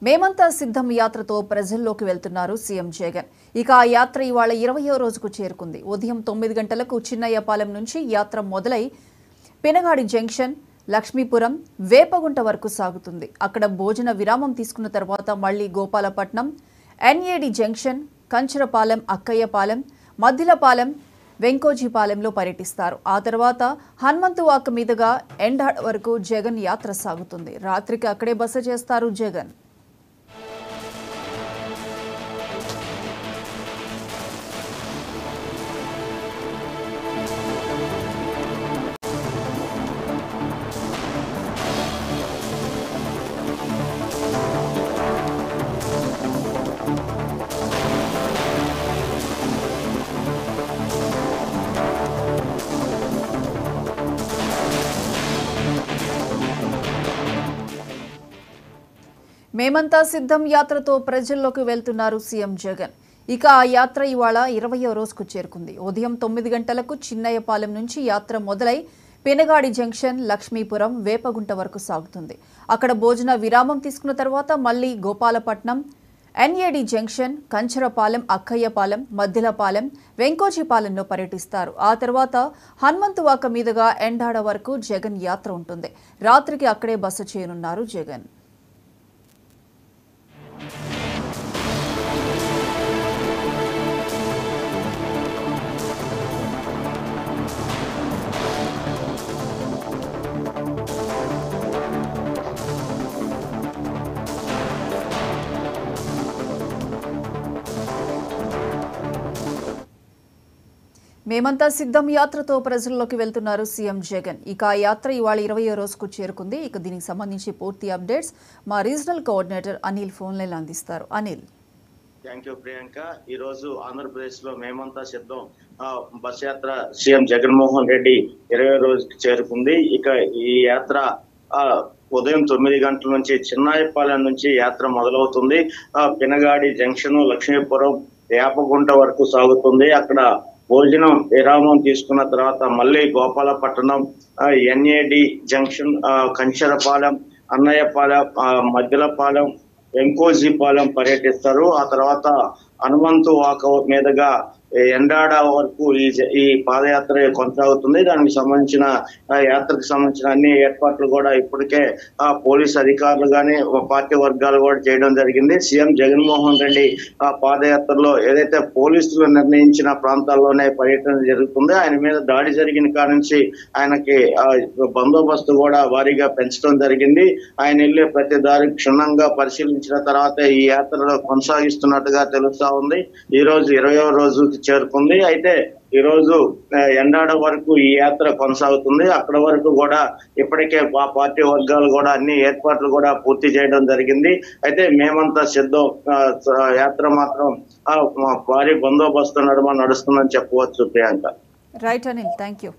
మేమంతా సిద్ధం యాత్రతో ప్రజల్లోకి వెళ్తున్నారు సీఎం జగన్. ఇక ఆ యాత్ర ఇవాళ 20వ రోజుకు చేరుకుంది. ఉదయం 9 గంటలకు చిన్నయ్యపాలెం నుంచి యాత్ర మొదలై పెనగాడి జంక్షన్, లక్ష్మీపురం, వేపగుంట వరకు సాగుతుంది. అక్కడ భోజన విరామం తీసుకున్న తర్వాత మళ్లీ గోపాలపట్నం, ఎన్ఏడి జంక్షన్, కంచరపాలెం, అక్కయ్యపాలెం, మద్దిలపాలెం, వెంకోజీపాలెంలో పర్యటిస్తారు. ఆ తర్వాత హనుమంతువాక మీదుగా ఎండాడ వరకు జగన్ యాత్ర సాగుతుంది. రాత్రికి అక్కడే బస చేస్తారు జగన్. మేమంతా సిద్ధం యాత్రతో ప్రజల్లోకి వెళ్తున్నారు సీఎం జగన్. ఇక ఆ యాత్ర ఇవాళ 20వ రోజుకు చేరుకుంది. ఉదయం 9 గంటలకు చిన్నయ్యపాలెం నుంచి యాత్ర మొదలై పెనగాడి జంక్షన్, లక్ష్మీపురం, వేపగుంట వరకు సాగుతుంది. అక్కడ భోజన విరామం తీసుకున్న తర్వాత మళ్లీ గోపాలపట్నం, ఎన్ఏడి జంక్షన్, కంచరపాలెం, అక్కయ్యపాలెం, మద్దిలపాలెం, వెంకోజీపాలెంలో పర్యటిస్తారు. ఆ తర్వాత హనుమంతువాక మీదుగా ఎండాడ వరకు జగన్ యాత్ర ఉంటుంది. రాత్రికి అక్కడే బస చేయనున్నారు జగన్. మేమంతా సిద్ధం యాత్రతో ప్రజల్లోకి వెళ్తున్నారు సీఎం జగన్. ఇక ఆ యాత్ర ఇవాళ 20వ రోజుకు చేరుకుంది. ఇక దీనికి సంబంధించి పూర్తి అప్డేట్స్ మా regional coordinator Anil phone line అందిస్తారు. అనిల్. Thank you Priyanka. ఈ రోజు ఆంధ్రప్రదేశ్ లో మేమంతా సిద్ధం బస్ యాత్ర సీఎం జగన్మోహన్ రెడ్డి 20వ రోజుకి చేరుకుంది. ఇక ఈ యాత్ర ఉదయం 9 గంటల నుంచి చిన్నాయపాలెం నుంచి యాత్ర మొదలవుతుంది. పినగాడి జంక్షన్, లక్ష్మీపురం, వేపగుంట వరకు సాగుతుంది. అక్కడ భోజనం విరామం తీసుకున్న తర్వాత మళ్ళీ గోపాలపట్నం, ఎన్ఏడి జంక్షన్, కంచరపాలెం, అన్నయ్యపాలెం, మద్దిలపాలెం, వెంకోజీపాలెం పర్యటిస్తారు. ఆ తర్వాత హనుమంతువాక మీదుగా ఎండాడ వరకు ఈ పాదయాత్ర కొనసాగుతుంది. దానికి సంబంధించిన యాత్రకు సంబంధించిన అన్ని ఏర్పాట్లు కూడా ఇప్పటికే పోలీస్ అధికారులు కానీ పార్టీ వర్గాలు కూడా చేయడం జరిగింది. సీఎం జగన్మోహన్ రెడ్డి పాదయాత్రలో ఏదైతే పోలీసులు నిర్ణయించిన ప్రాంతాల్లోనే పర్యటన జరుగుతుంది. ఆయన మీద దాడి జరిగిన కాడ నుంచి ఆయనకి బందోబస్తు కూడా భారీగా పెంచడం జరిగింది. ఆయన వెళ్ళే ప్రతి దారి క్షుణ్ణంగా పరిశీలించిన తర్వాత ఈ యాత్రలో కొనసాగిస్తున్నట్టుగా తెలుస్తా ఉంది. ఈ రోజు 20వ రోజుకి చేరుకుంది. అయితే ఈ రోజు ఎండాడ వరకు ఈ యాత్ర కొనసాగుతుంది. అక్కడ వరకు కూడా ఇప్పటికే పార్టీ వర్గాలు కూడా అన్ని ఏర్పాట్లు కూడా పూర్తి చేయడం జరిగింది. అయితే మేమంతా సిద్ధం యాత్ర మాత్రం భారీ బందోబస్తు నడుమ నడుస్తుందని చెప్పవచ్చు Priyanka. Right Anil, thank you.